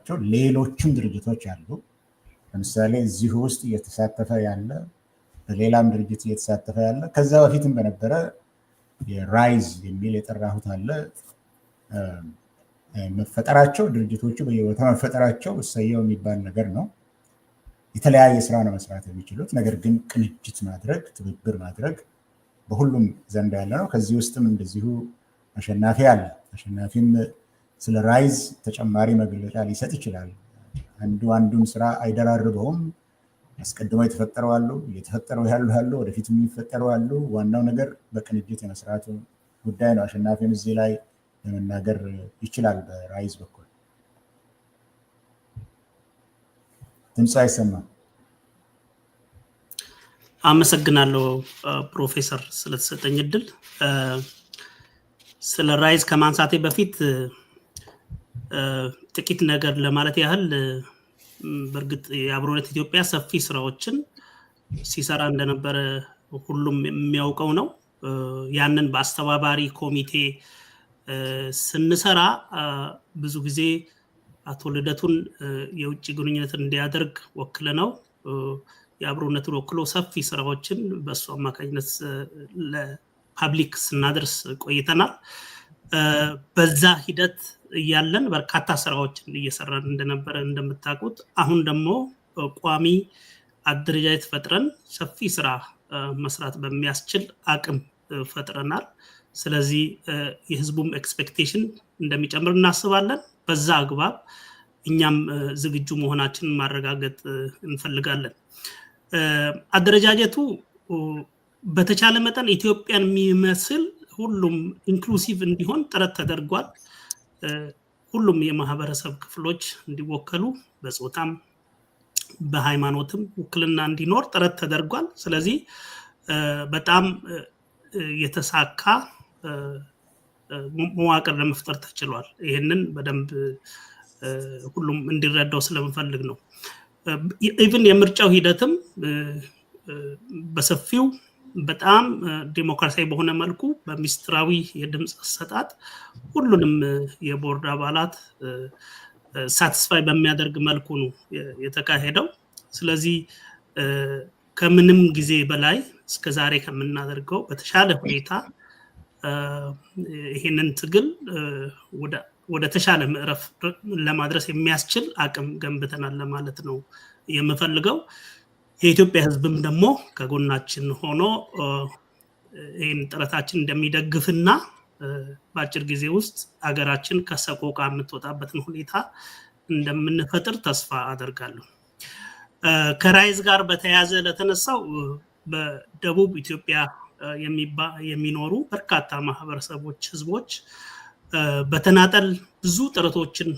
ያላቸው ሌሎችም ድርጅቶች አሉ። ለምሳሌ እዚሁ ውስጥ እየተሳተፈ ያለ በሌላም ድርጅት እየተሳተፈ ያለ ከዛ በፊትም በነበረ የራይዝ የሚል የጠራሁት አለ። መፈጠራቸው ድርጅቶቹ በየቦታ መፈጠራቸው እሰየው የሚባል ነገር ነው። የተለያየ ስራ ነው መስራት የሚችሉት። ነገር ግን ቅንጅት ማድረግ ትብብር ማድረግ በሁሉም ዘንድ ያለ ነው። ከዚህ ውስጥም እንደዚሁ አሸናፊ አለ። አሸናፊም ስለ ራይዝ ተጨማሪ መግለጫ ሊሰጥ ይችላል። አንዱን ስራ አይደራርበውም። አስቀድሞ የተፈጠረው አሉ፣ እየተፈጠረው ያሉ፣ ወደፊት የሚፈጠረው አሉ። ዋናው ነገር በቅንጅት የመስራቱ ጉዳይ ነው። አሸናፊም እዚህ ላይ ለመናገር ይችላል። በራይዝ በኩል ድምፅ አይሰማም። አመሰግናለሁ ፕሮፌሰር ስለተሰጠኝ እድል። ስለ ራይዝ ከማንሳቴ በፊት ጥቂት ነገር ለማለት ያህል በእርግጥ የአብሮነት ኢትዮጵያ ሰፊ ስራዎችን ሲሰራ እንደነበረ ሁሉም የሚያውቀው ነው። ያንን በአስተባባሪ ኮሚቴ ስንሰራ ብዙ ጊዜ አቶ ልደቱን የውጭ ግንኙነትን እንዲያደርግ ወክለነው የአብሮነትን ወክሎ ሰፊ ስራዎችን በእሱ አማካኝነት ለፓብሊክ ስናደርስ ቆይተናል። በዛ ሂደት እያለን በርካታ ስራዎችን እየሰራን እንደነበረ እንደምታውቁት፣ አሁን ደግሞ ቋሚ አደረጃጀት ፈጥረን ሰፊ ስራ መስራት በሚያስችል አቅም ፈጥረናል። ስለዚህ የህዝቡም ኤክስፔክቴሽን እንደሚጨምር እናስባለን። በዛ አግባብ እኛም ዝግጁ መሆናችንን ማረጋገጥ እንፈልጋለን። አደረጃጀቱ በተቻለ መጠን ኢትዮጵያን የሚመስል ሁሉም ኢንክሉሲቭ እንዲሆን ጥረት ተደርጓል። ሁሉም የማህበረሰብ ክፍሎች እንዲወከሉ በጾታም በሃይማኖትም ውክልና እንዲኖር ጥረት ተደርጓል። ስለዚህ በጣም የተሳካ መዋቅር ለመፍጠር ተችሏል። ይህንን በደንብ ሁሉም እንዲረዳው ስለምፈልግ ነው። ኢቭን የምርጫው ሂደትም በሰፊው በጣም ዲሞክራሲያዊ በሆነ መልኩ በሚስጥራዊ የድምፅ አሰጣጥ ሁሉንም የቦርድ አባላት ሳቲስፋይ በሚያደርግ መልኩ ነው የተካሄደው። ስለዚህ ከምንም ጊዜ በላይ እስከዛሬ ከምናደርገው በተሻለ ሁኔታ ይሄንን ትግል ወደ ተሻለ ምዕራፍ ለማድረስ የሚያስችል አቅም ገንብተናል ለማለት ነው የምፈልገው። የኢትዮጵያ ሕዝብም ደግሞ ከጎናችን ሆኖ ይህን ጥረታችን እንደሚደግፍና በአጭር ጊዜ ውስጥ ሀገራችን ከሰቆቃ የምትወጣበትን ሁኔታ እንደምንፈጥር ተስፋ አደርጋለሁ። ከራይዝ ጋር በተያያዘ ለተነሳው በደቡብ ኢትዮጵያ የሚኖሩ በርካታ ማህበረሰቦች፣ ህዝቦች በተናጠል ብዙ ጥረቶችን፣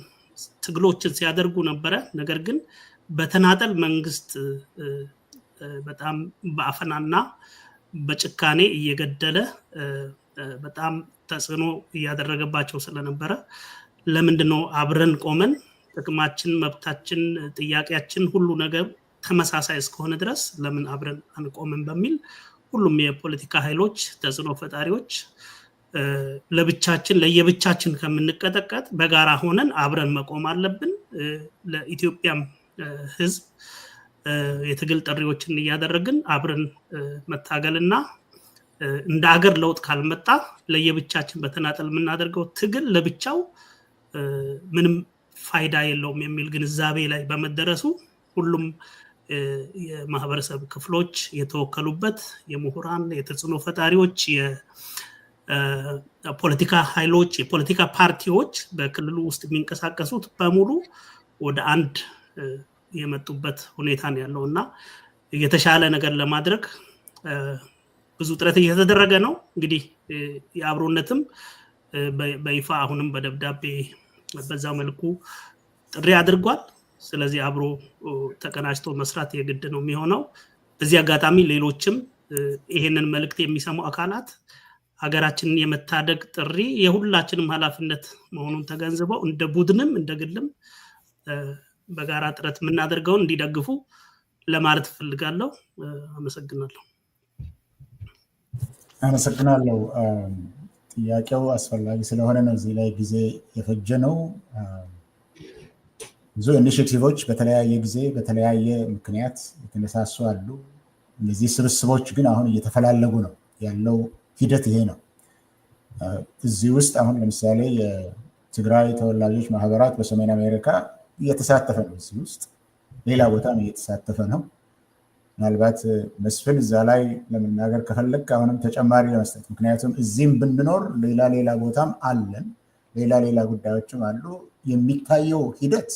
ትግሎችን ሲያደርጉ ነበረ። ነገር ግን በተናጠል መንግስት በጣም በአፈናና በጭካኔ እየገደለ በጣም ተጽዕኖ እያደረገባቸው ስለነበረ ለምንድነው አብረን ቆመን ጥቅማችን፣ መብታችን፣ ጥያቄያችን ሁሉ ነገር ተመሳሳይ እስከሆነ ድረስ ለምን አብረን አንቆምም በሚል ሁሉም የፖለቲካ ኃይሎች፣ ተጽዕኖ ፈጣሪዎች ለየብቻችን ከምንቀጠቀጥ በጋራ ሆነን አብረን መቆም አለብን፣ ለኢትዮጵያም ህዝብ የትግል ጥሪዎችን እያደረግን አብረን መታገልና እንደ ሀገር ለውጥ ካልመጣ ለየብቻችን በተናጠል የምናደርገው ትግል ለብቻው ምንም ፋይዳ የለውም የሚል ግንዛቤ ላይ በመደረሱ ሁሉም የማህበረሰብ ክፍሎች የተወከሉበት የምሁራን፣ የተጽዕኖ ፈጣሪዎች፣ የፖለቲካ ኃይሎች፣ የፖለቲካ ፓርቲዎች በክልሉ ውስጥ የሚንቀሳቀሱት በሙሉ ወደ አንድ የመጡበት ሁኔታ ነው ያለውና የተሻለ ነገር ለማድረግ ብዙ ጥረት እየተደረገ ነው። እንግዲህ የአብሮነትም በይፋ አሁንም በደብዳቤ በዛው መልኩ ጥሪ አድርጓል። ስለዚህ አብሮ ተቀናጅቶ መስራት የግድ ነው የሚሆነው። በዚህ አጋጣሚ ሌሎችም ይሄንን መልእክት የሚሰሙ አካላት ሀገራችንን የመታደግ ጥሪ የሁላችንም ኃላፊነት መሆኑን ተገንዝበው እንደ ቡድንም እንደ ግልም በጋራ ጥረት የምናደርገውን እንዲደግፉ ለማለት ፈልጋለሁ። አመሰግናለሁ። አመሰግናለሁ። ጥያቄው አስፈላጊ ስለሆነ ነው እዚህ ላይ ጊዜ የፈጀ ነው። ብዙ ኢኒሼቲቮች በተለያየ ጊዜ በተለያየ ምክንያት የተነሳሱ አሉ። እነዚህ ስብስቦች ግን አሁን እየተፈላለጉ ነው ያለው ሂደት ይሄ ነው። እዚህ ውስጥ አሁን ለምሳሌ የትግራይ ተወላጆች ማህበራት በሰሜን አሜሪካ እየተሳተፈ ነው። እዚህ ውስጥ ሌላ ቦታም እየተሳተፈ ነው። ምናልባት መስፍን እዛ ላይ ለመናገር ከፈለግ አሁንም ተጨማሪ ለመስጠት፣ ምክንያቱም እዚህም ብንኖር ሌላ ቦታም አለን፣ ሌላ ጉዳዮችም አሉ። የሚታየው ሂደት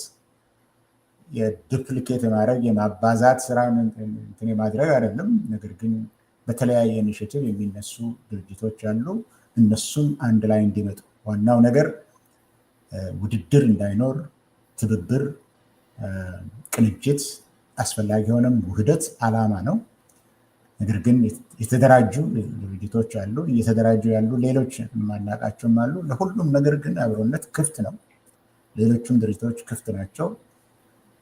የዱፕሊኬት የማድረግ የማባዛት ስራ እንትን የማድረግ አይደለም። ነገር ግን በተለያየ ኢኒሼቲቭ የሚነሱ ድርጅቶች አሉ። እነሱም አንድ ላይ እንዲመጡ ዋናው ነገር ውድድር እንዳይኖር ትብብር፣ ቅንጅት አስፈላጊ የሆነም ውህደት ዓላማ ነው። ነገር ግን የተደራጁ ድርጅቶች አሉ፣ እየተደራጁ ያሉ ሌሎች የማናውቃቸውም አሉ። ለሁሉም ነገር ግን አብሮነት ክፍት ነው። ሌሎቹም ድርጅቶች ክፍት ናቸው።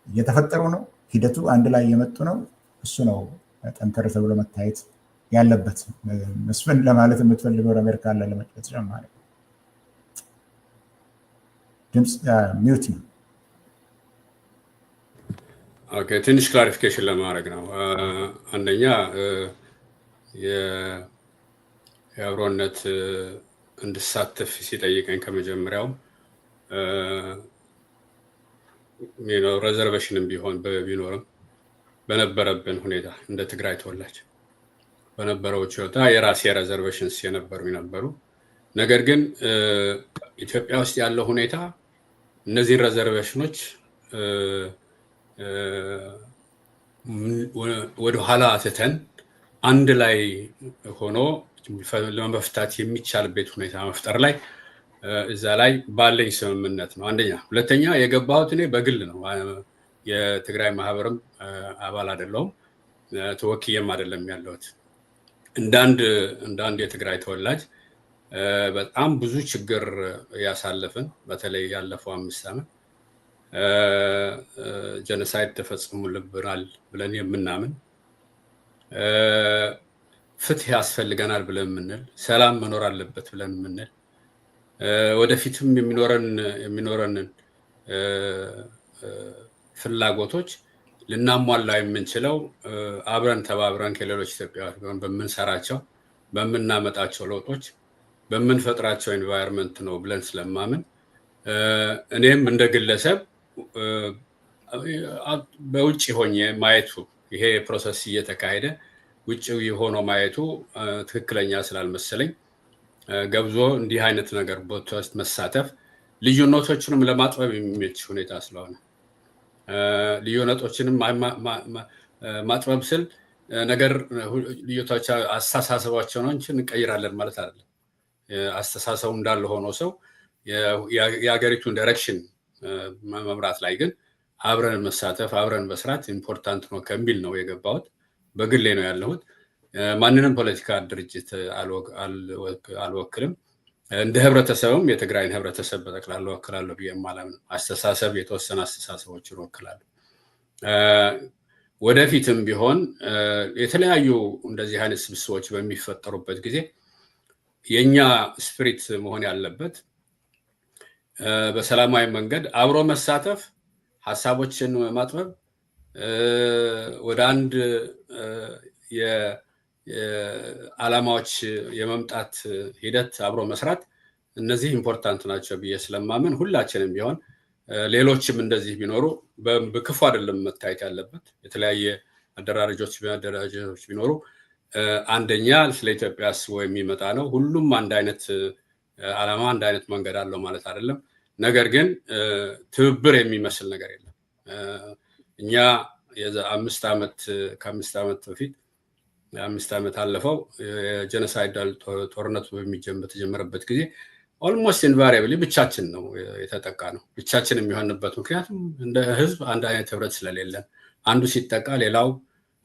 እየተፈጠሩ ነው። ሂደቱ አንድ ላይ እየመጡ ነው። እሱ ነው ጠንከር ተብሎ መታየት ያለበት። መስፍን ለማለት የምትፈልገው ነገር ካለ ለመጨረሻ ማለት ነው። ድምፅ ሚውት ነው። ኦኬ፣ ትንሽ ክላሪፊኬሽን ለማድረግ ነው። አንደኛ የአብሮነት እንድሳተፍ ሲጠይቀኝ ከመጀመሪያው ሬዘርቬሽንም ቢኖርም በነበረብን ሁኔታ እንደ ትግራይ ተወላጅ በነበረው ችሎታ የራሴ ሬዘርቬሽንስ የነበሩ ነገር ግን ኢትዮጵያ ውስጥ ያለው ሁኔታ እነዚህን ሬዘርቬሽኖች ወደ ኋላ ትተን አንድ ላይ ሆኖ ለመፍታት የሚቻልበት ሁኔታ መፍጠር ላይ እዛ ላይ ባለኝ ስምምነት ነው። አንደኛ። ሁለተኛ የገባሁት እኔ በግል ነው። የትግራይ ማህበርም አባል አይደለሁም፣ ተወክዬም አይደለም ያለሁት። እንዳንድ የትግራይ ተወላጅ በጣም ብዙ ችግር ያሳለፍን፣ በተለይ ያለፈው 5 ዓመት ጀኖሳይድ ተፈጽሞልብናል ብለን የምናምን፣ ፍትህ ያስፈልገናል ብለን የምንል፣ ሰላም መኖር አለበት ብለን የምንል፣ ወደፊትም የሚኖረንን ፍላጎቶች ልናሟላ የምንችለው አብረን ተባብረን ከሌሎች ኢትዮጵያውያን በምንሰራቸው በምናመጣቸው ለውጦች በምንፈጥራቸው ኤንቫይሮንመንት ነው ብለን ስለማምን እኔም እንደ ግለሰብ በውጭ ሆኜ ማየቱ ይሄ ፕሮሰስ እየተካሄደ ውጭ ሆኖ ማየቱ ትክክለኛ ስላልመሰለኝ ገብዞ እንዲህ አይነት ነገር ቦታ ውስጥ መሳተፍ ልዩነቶችንም ለማጥበብ የሚመች ሁኔታ ስለሆነ ልዩነቶችንም ማጥበብ ስል ነገር ልዩነቶች አስተሳሰባቸው ነው እንጂ እንቀይራለን ማለት አይደለም። አስተሳሰቡ እንዳለ ሆኖ ሰው የሀገሪቱን ዳይሬክሽን መምራት ላይ ግን አብረን መሳተፍ አብረን መስራት ኢምፖርታንት ነው ከሚል ነው የገባሁት። በግሌ ነው ያለሁት። ማንንም ፖለቲካ ድርጅት አልወክልም። እንደ ህብረተሰብም የትግራይን ህብረተሰብ በጠቅላላ ወክላለሁ ብዬ የማላምን አስተሳሰብ የተወሰነ አስተሳሰቦችን ወክላለሁ። ወደፊትም ቢሆን የተለያዩ እንደዚህ አይነት ስብስቦች በሚፈጠሩበት ጊዜ የኛ ስፒሪት መሆን ያለበት በሰላማዊ መንገድ አብሮ መሳተፍ፣ ሐሳቦችን ማጥበብ፣ ወደ አንድ የዓላማዎች የመምጣት ሂደት አብሮ መስራት፣ እነዚህ ኢምፖርታንት ናቸው ብዬ ስለማምን ሁላችንም ቢሆን ሌሎችም እንደዚህ ቢኖሩ በክፉ አይደለም መታየት ያለበት። የተለያየ አደራጆች ቢኖሩ አንደኛ ስለ ኢትዮጵያ አስቦ የሚመጣ ነው። ሁሉም አንድ አይነት ዓላማ አንድ አይነት መንገድ አለው ማለት አይደለም። ነገር ግን ትብብር የሚመስል ነገር የለም። እኛ ከ5 ዓመት በፊት 5 ዓመት አለፈው የጄኖሳይዳል ጦርነቱ በተጀመረበት ጊዜ ኦልሞስት ኢንቫሪያብሊ ብቻችን ነው የተጠቃ ነው። ብቻችን የሚሆንበት ምክንያቱም እንደ ህዝብ አንድ አይነት ህብረት ስለሌለን አንዱ ሲጠቃ ሌላው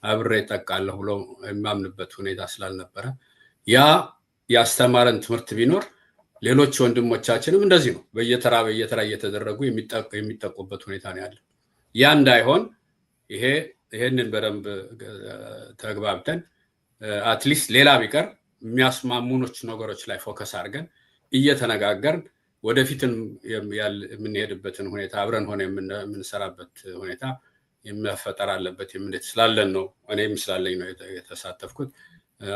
አብሬ እጠቃለሁ ብሎ የማምንበት ሁኔታ ስላልነበረ ያ ያስተማረን ትምህርት ቢኖር ሌሎች ወንድሞቻችንም እንደዚህ ነው በየተራ እየተደረጉ የሚጠቁበት ሁኔታ ነው ያለው። ያ እንዳይሆን ይሄንን በደንብ ተግባብተን አትሊስት ሌላ ቢቀር የሚያስማሙኖች ነገሮች ላይ ፎከስ አድርገን እየተነጋገርን ወደፊትን የምንሄድበትን ሁኔታ አብረን ሆነ የምንሰራበት ሁኔታ የሚፈጠር አለበት የምንት ስላለን ነው እኔም ስላለኝ ነው የተሳተፍኩት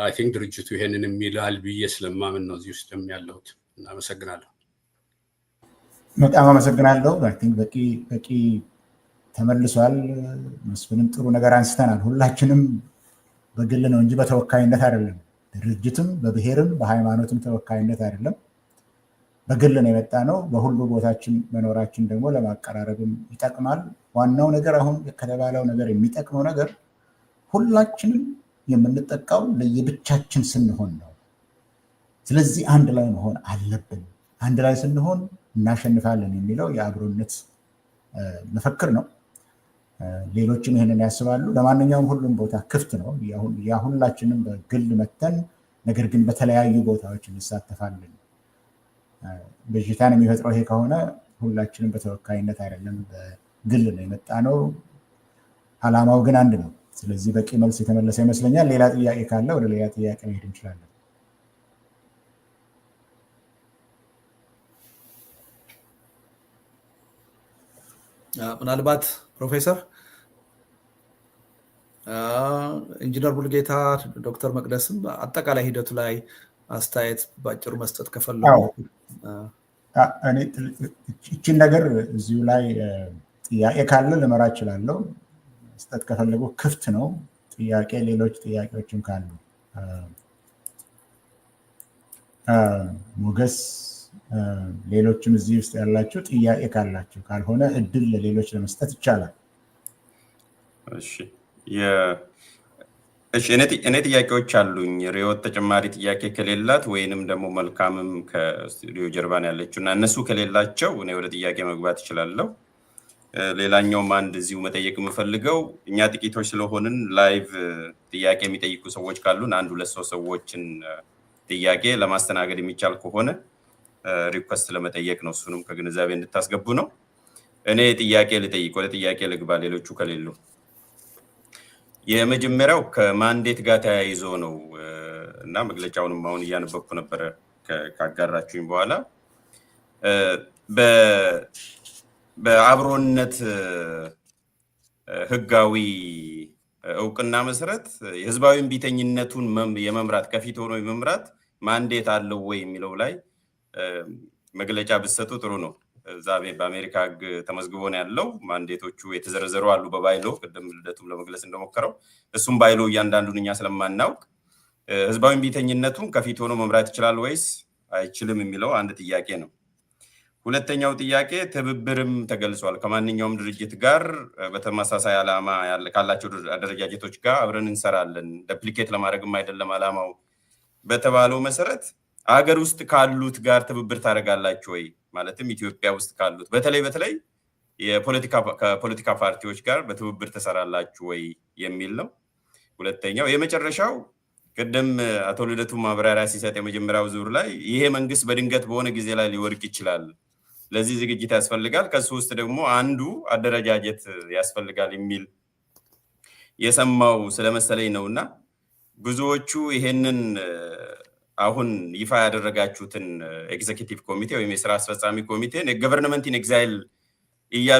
አይ ቲንክ ድርጅቱ ይሄንን የሚላል ብዬ ስለማምን ነው እዚህ ውስጥ ያለሁት አመሰግናለሁ በጣም አመሰግናለሁ አይ ቲንክ በቂ ተመልሷል መስፍንም ጥሩ ነገር አንስተናል ሁላችንም በግል ነው እንጂ በተወካይነት አይደለም ድርጅትም በብሔርም በሃይማኖትም ተወካይነት አይደለም በግል ነው የመጣ ነው በሁሉ ቦታችን መኖራችን ደግሞ ለማቀራረብም ይጠቅማል ዋናው ነገር አሁን ከተባለው ነገር የሚጠቅመው ነገር ሁላችንም የምንጠቃው ለየብቻችን ስንሆን ነው ስለዚህ አንድ ላይ መሆን አለብን አንድ ላይ ስንሆን እናሸንፋለን የሚለው የአብሮነት መፈክር ነው ሌሎችም ይሄንን ያስባሉ ለማንኛውም ሁሉም ቦታ ክፍት ነው ሁላችንም በግል መተን ነገር ግን በተለያዩ ቦታዎች እንሳተፋለን በጅታን የሚፈጥረው ይሄ ከሆነ ሁላችንም በተወካይነት አይደለም በግል ነው የመጣ ነው አላማው ግን አንድ ነው ስለዚህ በቂ መልስ የተመለሰ ይመስለኛል ሌላ ጥያቄ ካለ ወደ ሌላ ጥያቄ መሄድ እንችላለን ምናልባት ፕሮፌሰር ኢንጂነር ሙሉጌታ ዶክተር መቅደስም አጠቃላይ ሂደቱ ላይ አስተያየት ባጭሩ መስጠት ከፈለጉ እኔ እቺን ነገር እዚሁ ላይ ጥያቄ ካለ ልመራ እችላለሁ መስጠት ከፈለጉ ክፍት ነው ጥያቄ ሌሎች ጥያቄዎችም ካሉ ሞገስ ሌሎችም እዚህ ውስጥ ያላችሁ ጥያቄ ካላችሁ ካልሆነ እድል ለሌሎች ለመስጠት ይቻላል እሺ እኔ ጥያቄዎች አሉኝ ሪዮት ተጨማሪ ጥያቄ ከሌላት ወይንም ደግሞ መልካምም ከስቱዲዮ ጀርባን ያለችው እና እነሱ ከሌላቸው እኔ ወደ ጥያቄ መግባት እችላለሁ ሌላኛውም አንድ እዚሁ መጠየቅ የምፈልገው እኛ ጥቂቶች ስለሆንን ላይቭ ጥያቄ የሚጠይቁ ሰዎች ካሉን አንድ ሁለት ሶስት ሰዎችን ጥያቄ ለማስተናገድ የሚቻል ከሆነ ሪኩዌስት ለመጠየቅ ነው እሱንም ከግንዛቤ እንድታስገቡ ነው እኔ ጥያቄ ልጠይቅ ወደ ጥያቄ ልግባ ሌሎቹ ከሌሉ የመጀመሪያው ከማንዴት ጋር ተያይዞ ነው እና መግለጫውንም አሁን እያነበብኩ ነበር ካጋራችሁኝ በኋላ በአብሮነት ህጋዊ እውቅና መሰረት የህዝባዊ ቢተኝነቱን የመምራት ከፊት ሆኖ የመምራት ማንዴት አለው ወይ የሚለው ላይ መግለጫ ብትሰጡ ጥሩ ነው ዛቤ በአሜሪካ ህግ ተመዝግቦ ነው ያለው ማንዴቶቹ የተዘረዘሩ አሉ በባይሎ ቅድም ልደቱም ለመግለጽ እንደሞከረው እሱም ባይሎ እያንዳንዱን እኛ ስለማናውቅ ህዝባዊ ቢተኝነቱን ከፊት ሆኖ መምራት ይችላል ወይስ አይችልም የሚለው አንድ ጥያቄ ነው ሁለተኛው ጥያቄ ትብብርም ተገልጿል ከማንኛውም ድርጅት ጋር በተመሳሳይ ዓላማ ካላቸው አደረጃጀቶች ጋር አብረን እንሰራለን ዱፕሊኬት ለማድረግም አይደለም ዓላማው በተባለው መሰረት አገር ውስጥ ካሉት ጋር ትብብር ታደርጋላችሁ ወይ ማለትም ኢትዮጵያ ውስጥ ካሉት በተለይ ከፖለቲካ ፓርቲዎች ጋር በትብብር ተሰራላችሁ ወይ የሚል ነው ሁለተኛው የመጨረሻው ቅድም አቶ ልደቱ ማብራሪያ ሲሰጥ የመጀመሪያው ዙር ላይ ይሄ መንግስት በድንገት በሆነ ጊዜ ላይ ሊወድቅ ይችላል ለዚህ ዝግጅት ያስፈልጋል ከሱ ውስጥ ደግሞ አንዱ አደረጃጀት ያስፈልጋል የሚል የሰማው ስለመሰለኝ ነውና ብዙዎቹ ይሄንን አሁን ይፋ ያደረጋችሁትን ኤግዜኪቲቭ ኮሚቴ ወይም የሥራ አስፈጻሚ ኮሚቴን የገቨርንመንት ኢን ኤግዛይል